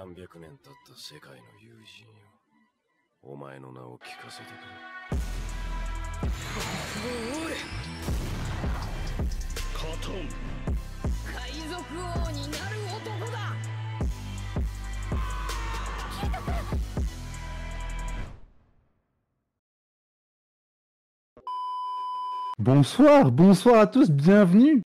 300年経った世界の友人よ。お前の名を聞かせてくれ。おい！カトン。海賊王になる男だ。Bonsoir, bonsoir à tous, bienvenue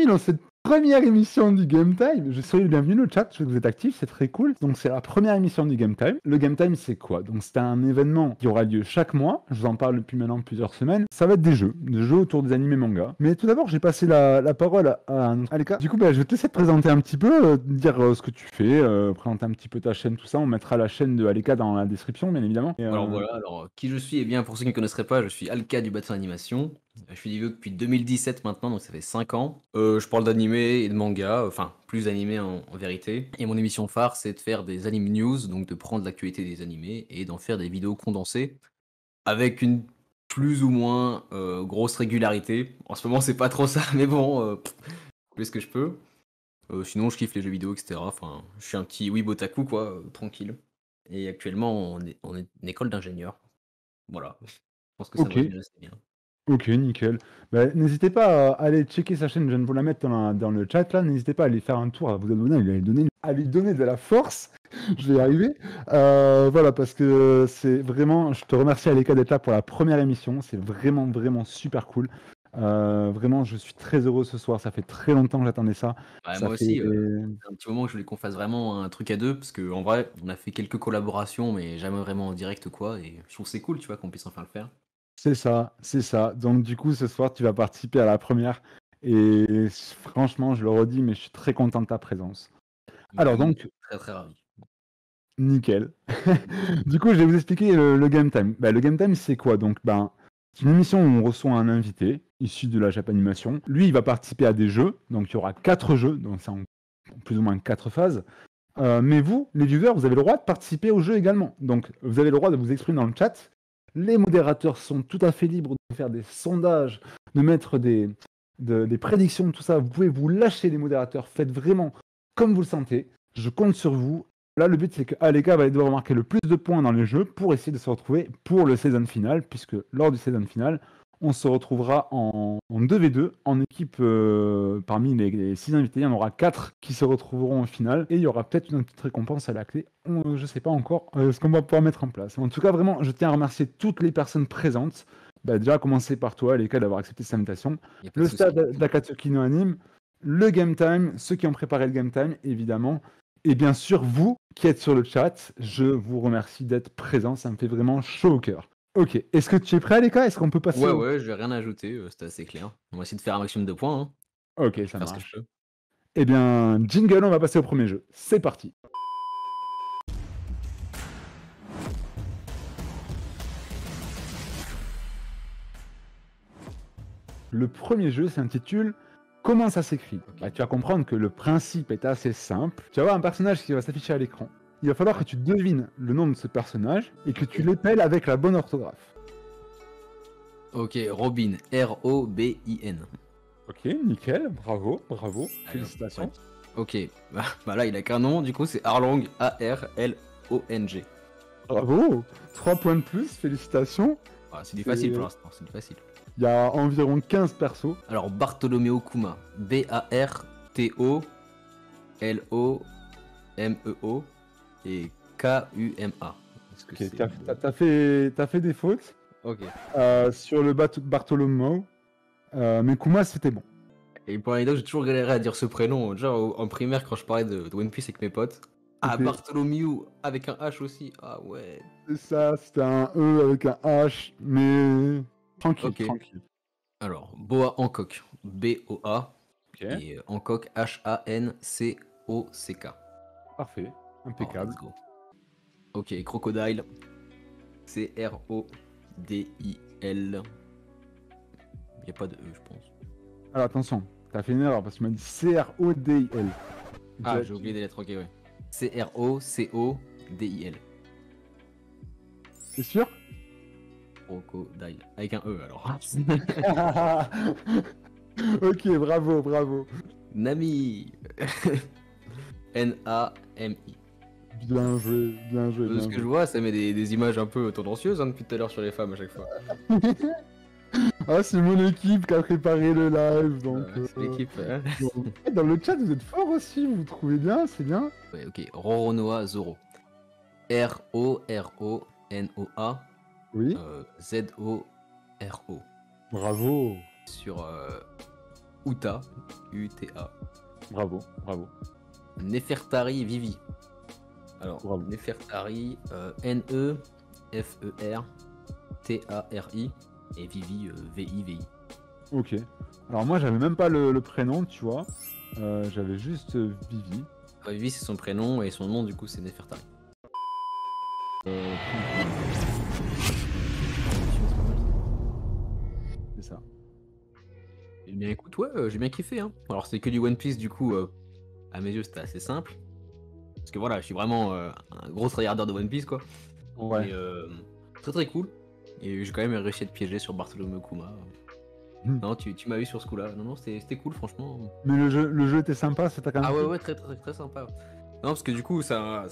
dans cette première émission du Game Time. Je suis bienvenue le chat, je sais que vous êtes actifs, c'est très cool. Donc c'est la première émission du Game Time. Le Game Time c'est quoi? Donc c'est un événement qui aura lieu chaque mois, je vous en parle depuis maintenant plusieurs semaines. Ça va être des jeux autour des animés mangas. Mais tout d'abord j'ai passé la parole à Aleka. Du coup je vais te laisser te présenter un petit peu, dire ce que tu fais, présenter un petit peu ta chaîne, tout ça. On mettra la chaîne de Aleka dans la description bien évidemment. Et, Alors voilà, qui je suis? Eh bien pour ceux qui ne connaisseraient pas, je suis Alka du Bâton Animation. Je fais des vidéos depuis 2017 maintenant, donc ça fait 5 ans. Je parle d'animé et de manga, enfin plus d'animé en vérité. Et mon émission phare, c'est de faire des anime news, donc de prendre l'actualité des animés et d'en faire des vidéos condensées avec une plus ou moins grosse régularité. En ce moment, c'est pas trop ça, mais bon, je fais ce que je peux. Sinon, je kiffe les jeux vidéo, etc. Enfin, je suis un petit weebotaku, quoi, tranquille. Et actuellement, on est une école d'ingénieur. Voilà. Je pense que ça Ok. me résume assez bien. Ok, nickel. Bah, n'hésitez pas à aller checker sa chaîne, je viens de vous la mettre dans le chat là. N'hésitez pas à aller faire un tour, à vous abonner, à lui donner de la force. Je vais y arriver. Voilà, parce que c'est vraiment. Je te remercie Aleka d'être là pour la première émission. C'est vraiment, vraiment super cool. Vraiment, je suis très heureux ce soir. Ça fait très longtemps que j'attendais ça. Ouais, Ça moi fait- aussi, c'est un petit moment que je voulais qu'on fasse vraiment un truc à deux, parce qu'en vrai, on a fait quelques collaborations, mais jamais vraiment en direct quoi, et je trouve que c'est cool, tu vois, qu'on puisse enfin le faire. C'est ça, c'est ça. Donc du coup, ce soir, tu vas participer à la première. Et franchement, je le redis, mais je suis très content de ta présence. Alors Oui, donc, très très ravi. nickel. Du coup, je vais vous expliquer le Game Time. Bah, le Game Time, c'est quoi? Donc, c'est une émission où on reçoit un invité issu de la Japanimation. Lui, il va participer à des jeux. Donc, il y aura 4 jeux. Donc, c'est en plus ou moins 4 phases. Mais vous, les viewers, vous avez le droit de participer au jeu également. Donc, vous avez le droit de vous exprimer dans le chat. Les modérateurs sont tout à fait libres de faire des sondages, de mettre des prédictions, tout ça. Vous pouvez vous lâcher, les modérateurs. Faites vraiment comme vous le sentez. Je compte sur vous. Là, le but, c'est que Aleka va devoir marquer le plus de points dans les jeux pour essayer de se retrouver pour le season final, puisque lors du season final, on se retrouvera en 2v2, en équipe. Parmi les 6 invités, il y en aura 4 qui se retrouveront au final, et il y aura peut-être une petite récompense à la clé. Je ne sais pas encore ce qu'on va pouvoir mettre en place. En tout cas, vraiment, je tiens à remercier toutes les personnes présentes. Déjà, à commencer par toi, Aleka, d'avoir accepté cette invitation. Y a pas de Le souci. stade d'Akatsuki no Anime, le Game Time, ceux qui ont préparé le Game Time, évidemment. Et bien sûr, vous qui êtes sur le chat, je vous remercie d'être présents. Ça me fait vraiment chaud au cœur. Ok, est-ce que tu es prêt, Aleka? Est-ce qu'on peut passer Ouais, je vais rien ajouter, c'était assez clair. On va essayer de faire un maximum de points, hein. Ok, Je vais ça faire ce que je marche. peux. Eh bien, jingle, on va passer au premier jeu. C'est parti. Le premier jeu s'intitule Comment ça s'écrit? Tu vas comprendre que le principe est assez simple. Tu vas avoir un personnage qui va s'afficher à l'écran. Il va falloir que tu devines le nom de ce personnage et que tu l'épelles avec la bonne orthographe. Ok, Robin, R-O-B-I-N. Ok, nickel, bravo, Allez, félicitations. Ok, bah là il a qu'un nom, du coup c'est Arlong, A-R-L-O-N-G. Bravo, 3 points de plus, félicitations. Ah, c'est du facile pour l'instant, c'est du facile. Il y a environ 15 persos. Alors Bartolomeo Kuma, B-A-R-T-O-L-O-M-E-O et K-U-M-A. Est-ce que Ok, c'est- t'as fait des fautes Ok. sur le Bartholomew, mais Kuma c'était bon. Et pour l'anecdote, j'ai toujours galéré à dire ce prénom. Genre en primaire, quand je parlais de One Piece avec mes potes. Ah, C'était- Bartholomew avec un H aussi. Ah ouais. C'est ça, c'était un E avec un H, mais tranquille, Ok. tranquille. Alors, Boa Hancock, B-O-A, Ok, et Hancock, H-A-N-C-O-C-K. parfait, Oh, impeccable. let's go. Ok, Crocodile, C-R-O-D-I-L. Il n'y a pas de E, je pense. Alors attention, t'as fait une erreur parce que tu m'as dit C-R-O-D-I-L. Ah, j'ai oublié des lettres, ok, ouais. C-R-O-C-O-D-I-L. C'est sûr? Crocodile. Avec un E alors. Ok, bravo. Nami. N-A-M-I. Bien joué, bien joué, De bien ce que je joué. vois, ça met des images un peu tendancieuses hein, depuis tout à l'heure sur les femmes à chaque fois. Ah, c'est mon équipe qui a préparé le live, donc... C'est l'équipe. Hein. bon. Dans le chat, vous êtes fort aussi, vous trouvez bien, c'est bien. Ouais, ok. Roronoa Zoro. R-O-R-O-N-O-A Oui, Z-O-R-O. bravo, Sur Uta. U-T-A. bravo, bravo. Nefertari Vivi. Alors, Bravo. Nefertari, N-E-F-E-R-T-A-R-I. Et Vivi, V-I-V-I. Ok. Alors moi, j'avais même pas le prénom, tu vois. J'avais juste Vivi. Vivi, c'est son prénom, et son nom, du coup, c'est Nefertari. C'est ça. Eh bien, écoute, ouais, j'ai bien kiffé. Hein. Alors, c'est que du One Piece, du coup, à mes yeux, c'était assez simple. Parce que voilà, je suis vraiment un gros tryharder de One Piece, quoi. Ouais. Et, très très cool. Et j'ai quand même réussi à te piéger sur Bartholomew Kuma. Non, tu m'as eu sur ce coup-là. Non, c'était cool, franchement. Mais le jeu était sympa, ça t'a quand même Ah ouais, plu ouais, très très très sympa. Non, parce que du coup, ça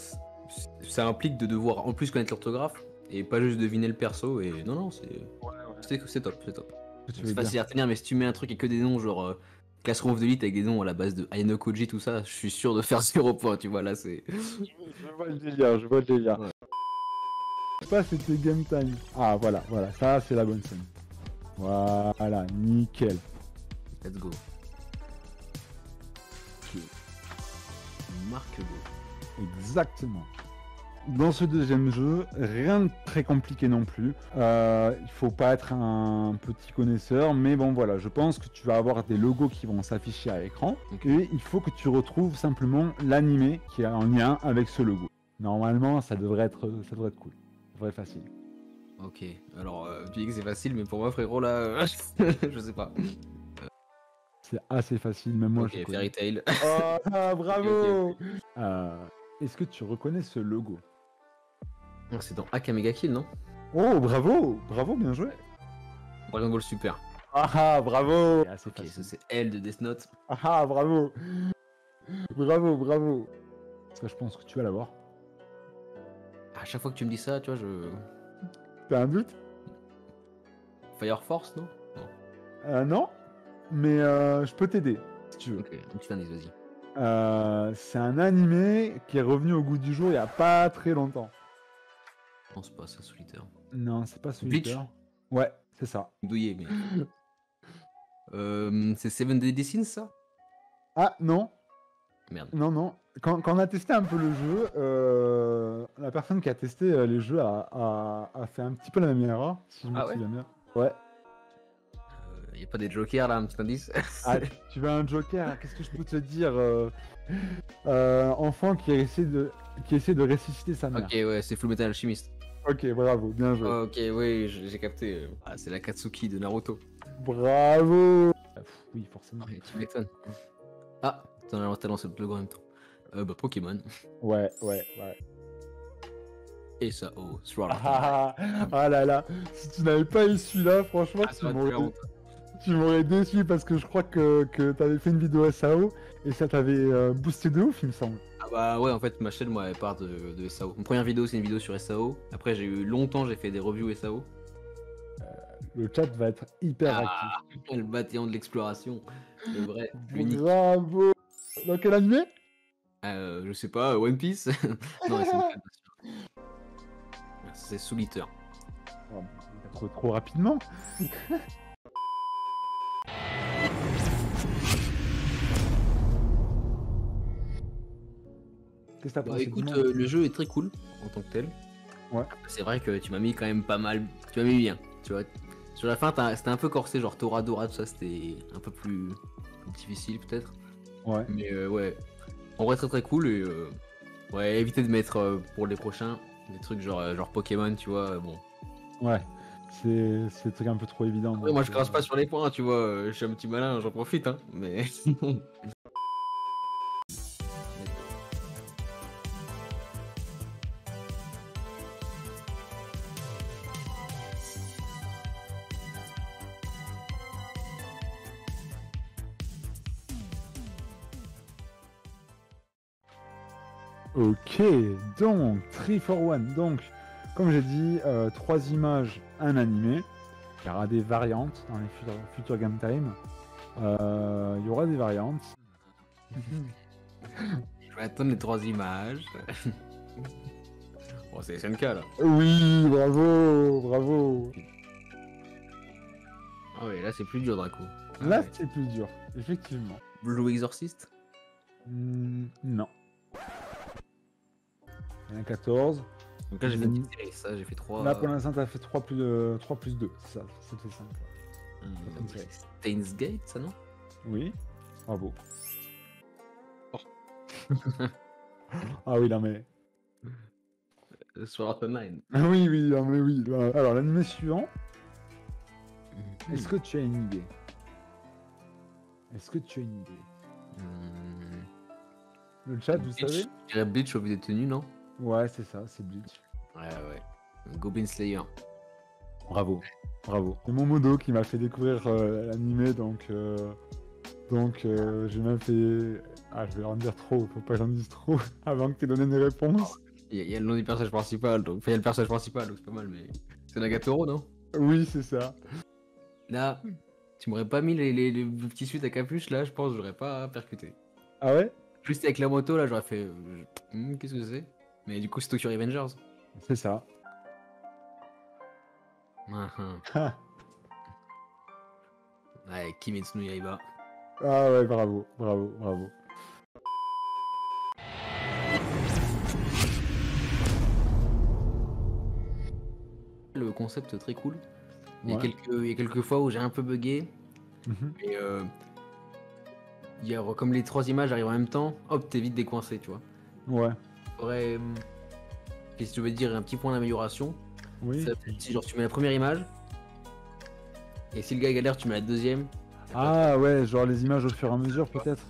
implique de devoir en plus connaître l'orthographe et pas juste deviner le perso. Et non, c'est top, c'est top. que tu veux C'est dire. facile à retenir, mais si tu mets un truc et que des noms genre Classroom of the Elite avec des noms à la base de Aino Koji, tout ça, je suis sûr de faire 0 point, tu vois, là c'est. Je vois le délire, je vois le délire. Ouais. Ça, c'était game time. Ah, voilà, voilà, ça, c'est la bonne scène. Voilà, nickel. Let's go. Marque go. Exactement. Dans ce deuxième jeu, rien de très compliqué non plus. Il faut pas être un petit connaisseur, mais bon voilà, je pense que tu vas avoir des logos qui vont s'afficher à l'écran. Ok. Et il faut que tu retrouves simplement l'animé qui est en lien avec ce logo. Normalement, ça devrait être cool. Ça devrait être facile. Ok, alors tu dis que c'est facile, mais pour moi, frérot, là, je sais pas. C'est assez facile, même moi Ok, je connais. Fairy Tail. Oh, ah, bravo. Ok, Est-ce que tu reconnais ce logo? C'est dans Akamega Kill, non? Oh, bravo, bravo, bien joué. Dragon Ball Super. Ah, bravo. C'est assez Ok, facile. ça c'est L de Death Note. Ah, bravo. Bravo, bravo. Ça, je pense que tu vas l'avoir. À chaque fois que tu me dis ça, tu vois, T'as un doute? Fire Force, non? Non, mais je peux t'aider, si tu veux. Ok, un petit indice, vas-y. C'est un animé qui est revenu au goût du jour il y a pas très longtemps. Je pense pas, ça solitaire. Non, c'est pas Bleach. Solitaire. Ouais, c'est ça. Douillé, mais. C'est Seven Deadly Sins, ça? Ah, non, Merde. non. Quand on a testé un peu le jeu, la personne qui a testé les jeux a fait un petit peu la même erreur, si je me Ah ouais? souviens bien. Ouais. Y a pas des jokers là, un petit indice? Ah, tu veux un joker? Qu'est-ce que je peux te dire? Enfant qui essaie de ressusciter sa mère. Ok, ouais, c'est Fullmetal Alchemist. Ok, bravo, bien joué. Ok, oui, j'ai capté. Ah, c'est la Katsuki de Naruto. Bravo. Oui, forcément. Ouais, tu m'étonnes. Ah, t'as lancé le logo en même temps. Bah, Pokémon. Ouais. Et ça, oh, Sword Art. Ah là là, si tu n'avais pas eu celui-là, franchement, Ah, ça aurait été la honte. tu m'aurais déçu parce que je crois que t'avais fait une vidéo SAO et ça t'avait boosté de ouf, il me semble. Ah bah ouais, en fait, ma chaîne, moi, elle part de SAO. Mon première vidéo, c'est une vidéo sur SAO. Après, j'ai fait des reviews SAO. Le chat va être hyper Ah, le bataillon de l'exploration. Le vrai, actif. l'unique. Bravo. Dans quel animé? Je sais pas, One Piece. Non, c'est une fan, bien sûr. C'est Solitaire. Oh, trop rapidement. Qu'est-ce que t'as Bah pensé? écoute, Dis-moi. le jeu est très cool en tant que tel. Ouais. C'est vrai que tu m'as mis quand même pas mal. Tu m'as mis bien. Tu vois. Sur la fin, c'était un peu corsé, genre Toradora, tout ça, c'était un peu plus difficile peut-être. Ouais. Mais ouais. En vrai, très très cool. Et ouais, éviter de mettre pour les prochains des trucs genre Pokémon, tu vois. Bon. Ouais. C'est des trucs un peu trop évidents. Après, moi, je crache pas sur les points, tu vois. Je suis un petit malin, j'en profite, hein. Mais. Ok, donc 3 for 1. Donc, comme j'ai dit, 3 images, un animé. Il y aura des variantes dans les futurs Game Time. Il y aura des variantes. Je vais attendre les 3 images. Bon, c'est SNK là. Oui, bravo, bravo. Ah ouais, là c'est plus dur d'un coup. Ah Là, ouais. c'est plus dur, effectivement. Blue Exorcist. Non. Il y en a 14. Donc là j'ai fait une petite série, ça j'ai fait 3. Là, pour l'instant, t'as fait 3 plus 2. C'est ça, ça te fait 5. une série. Steins Gate, ça non? Oui, bravo. Oh. Ah oui, non mais... Sword Art Online. Ah oui, oui, non mais oui. Alors, l'anime suivant, est-ce que tu as une idée? Est-ce que tu as une idée? Le chat, vous savez? Je dirais Bleach au vu des tenues, non? Ouais, c'est ça, c'est Bleach. Ouais. Goblin Slayer. Bravo, bravo. C'est mon modo qui m'a fait découvrir l'anime, donc j'ai même fait... Ah, je vais en dire trop, faut pas que j'en dise trop avant que tu aies donné des réponses. Il y a le nom du personnage principal, donc... Enfin, il y a le personnage principal, donc c'est pas mal, mais... C'est Nagatoro, non? Oui, c'est ça. Là, tu m'aurais pas mis les petits suites à capuche, là, je pense que j'aurais pas percuté. Ah ouais? Juste avec la moto, là, j'aurais fait... qu'est-ce que c'est? Mais du coup, c'est Tokyo Revengers. C'est ça. Ah. Ouais, Kimetsu no Yaiba. Ah ouais, bravo, bravo, bravo. Le concept très cool. Ouais. Il y a quelques fois où j'ai un peu bugué. Mhm. Et il y a, comme les 3 images arrivent en même temps, hop, t'es vite décoincé, tu vois. Ouais. Faudrait, si tu veux dire un petit point d'amélioration, Oui. ça, si genre tu mets la première image, et si le gars galère, tu mets la deuxième. Ah ouais, genre les images au fur et à mesure peut-être.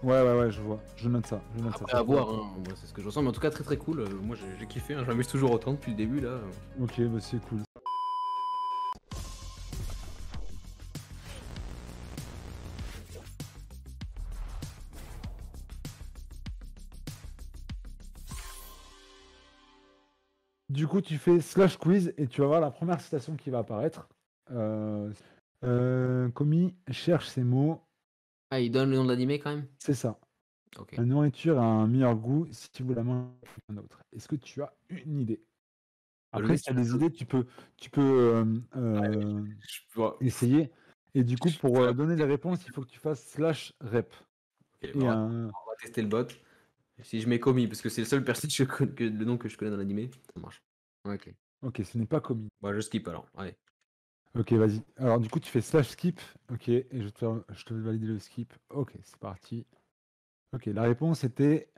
Ouais, je vois. Je note ça. Après à voir, hein. Moi, c'est ce que je ressens, mais en tout cas très très cool. Moi j'ai kiffé, hein. Je m'amuse toujours autant depuis le début là. Ok, bah c'est cool. Du coup, tu fais slash quiz et tu vas voir la première citation qui va apparaître. Komi cherche ses mots. Ah, il donne le nom de l'animé quand même? C'est ça. Ok. La nourriture a un meilleur goût si tu veux la manger qu'un autre. Est-ce que tu as une idée? Après, si tu as des idées, tu peux essayer. Et du coup, pour donner les réponses, il faut que tu fasses slash rep. Ok, Et on va tester le bot. Si je mets Komi, parce que c'est le seul personnage le nom que je connais dans l'animé, ça marche. Ok. Ok, ce n'est pas Komi. Bah je skip alors, allez. Ok, vas-y. Alors, du coup, tu fais slash skip. Ok, et je te vais valider le skip. Ok, c'est parti. Ok, la réponse était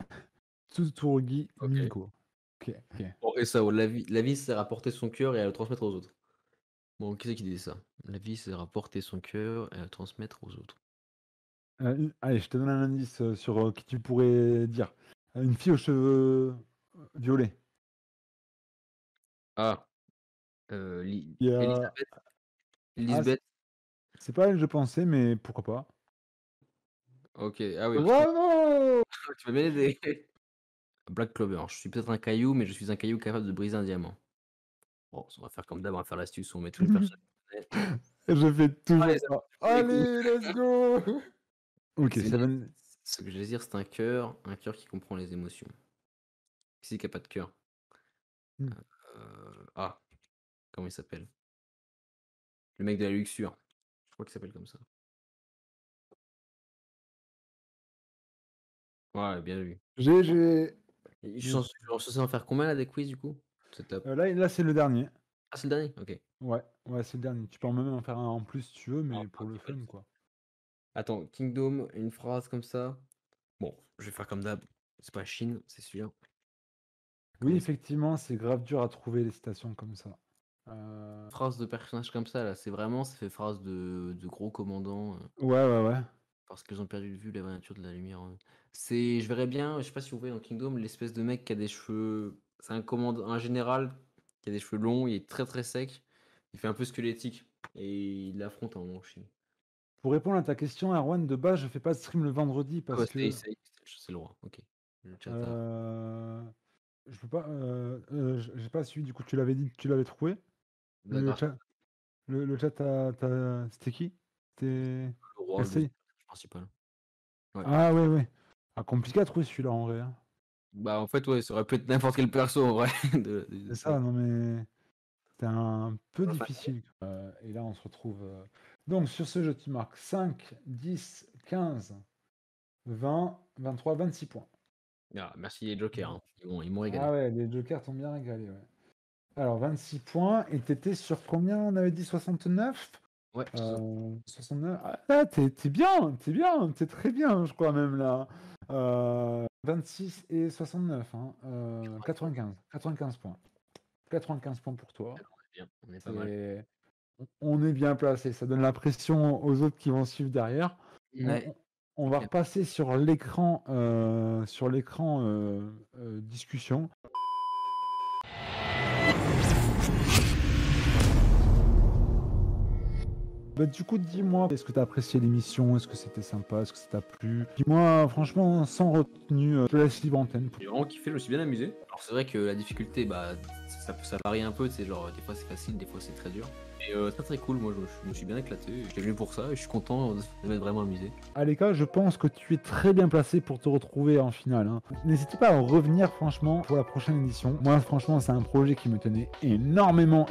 Tsurugi Ok. Minko. Ok. Bon, et ça, la vie c'est rapporter son cœur et à le transmettre aux autres. Bon, qui c'est qui dit ça? La vie c'est rapporter son cœur et à le transmettre aux autres. Allez, je te donne un indice sur qui tu pourrais dire. Une fille aux cheveux violets. Ah, Il y a- Elisabeth. Ah, Lisbeth. c'est pas elle que je pensais, mais pourquoi pas. Ok, ah oui. Bravo! Tu vas m'aider. Black Clover. Je suis peut-être un caillou, mais je suis un caillou capable de briser un diamant. Bon, on va faire comme d'hab, on va faire l'astuce, on met tous les personnages. Je fais toujours Allez, ça. les Allez, let's go! Ok, C'est Seven. ce que je vais dire, c'est un cœur qui comprend les émotions. Qui c'est qui a pas de cœur? Hmm. Ah, comment il s'appelle? Le mec de la luxure. Je crois qu'il s'appelle comme ça. Ouais, bien vu. GG. Je suis censé en faire combien là des quiz du coup? C'est top. Là c'est le dernier. Ah, c'est le dernier? Ok. Ouais, c'est le dernier. Tu peux même en faire un en plus si tu veux, mais Ah, pour le ok, pas fun, de- quoi. Attends, Kingdom, une phrase comme ça. Bon, je vais faire comme d'hab. C'est pas Chine, c'est sûr. Oui, Comment effectivement, c'est grave dur à trouver les citations comme ça. phrase de personnage comme ça là, c'est vraiment, ça fait phrase de gros commandants. Ouais. Parce qu'ils ont perdu de vue la vraie nature de la lumière. Je verrais bien, je sais pas si vous voyez dans Kingdom, l'espèce de mec qui a des cheveux. C'est un général qui a des cheveux longs, il est très très sec. Il fait un peu squelettique. Et il l'affronte en Chine. Pour répondre à ta question, Erwan, de base, je fais pas de stream le vendredi Ah parce bah, que c'est le roi, ok. Le chat Je peux pas. J'ai pas suivi, du coup, tu l'avais dit que tu l'avais trouvé. Le D'accord. chat, le chat, c'était qui? C'était. Le roi, le Essaye. personnage principal. Ouais. Ah, ouais, ouais. Ah, compliqué à trouver celui-là en vrai, hein. Bah, en fait, ouais, ça aurait pu être n'importe quel perso en vrai. C'est ça, non mais. C'était un peu Enfin, difficile. Et là, on se retrouve. Donc, sur ce jeu, tu marques 5, 10, 15, 20, 23, 26 points. ah, merci les jokers. Hein. Ils m'ont régalé. Ah ouais, les jokers t'ont bien régalé, ouais. Alors, 26 points, et t'étais sur combien? On avait dit 69? Ouais, 69. Ah, t'es bien, t'es très bien, je crois même là. 26 et 69, hein. 95 points. 95 points pour toi. bien. On est pas mal. On est bien placé, ça donne la pression aux autres qui vont suivre derrière. Ouais. On va repasser sur l'écran discussion. Bah, du coup, dis-moi, est-ce que tu as apprécié l'émission? Est-ce que c'était sympa? Est-ce que ça t'a plu? Dis-moi, franchement, sans retenue, je te laisse libre antenne. J'ai vraiment kiffé, je me suis bien amusé. Alors c'est vrai que la difficulté, bah, ça varie un peu, tu sais, genre des fois c'est facile, des fois c'est très dur. Mais très très cool, moi je me suis bien éclaté, j'étais venu pour ça et je suis content de m'être vraiment amusé. Aleka, je pense que tu es très bien placé pour te retrouver en finale, hein. N'hésitez pas à revenir franchement pour la prochaine édition. Moi franchement c'est un projet qui me tenait énormément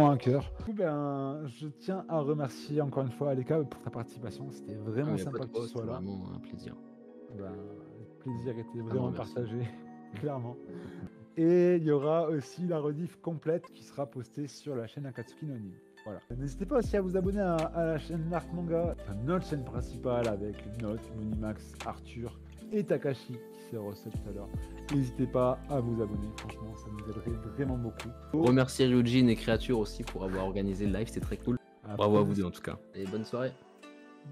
à cœur. Du coup, ben, je tiens à remercier encore une fois Aleka pour ta participation. C'était vraiment sympa que tu sois là. Vraiment un plaisir. Ben, le plaisir était Vraiment, vraiment merci. partagé, clairement. Et il y aura aussi la rediff complète qui sera postée sur la chaîne Akatsuki no Anime. Voilà. N'hésitez pas aussi à vous abonner à la chaîne Narc Manga, notre chaîne principale avec Note, Monimax, Arthur et Takashi qui s'est reçu tout à l'heure. N'hésitez pas à vous abonner, franchement ça nous aiderait vraiment beaucoup. Remercier Ryujin et Créature aussi pour avoir organisé le live, c'était très cool. Bravo à vous deux en tout cas. Et bonne soirée.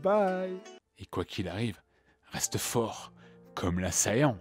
Bye. Et quoi qu'il arrive, reste fort, comme l'assaillant.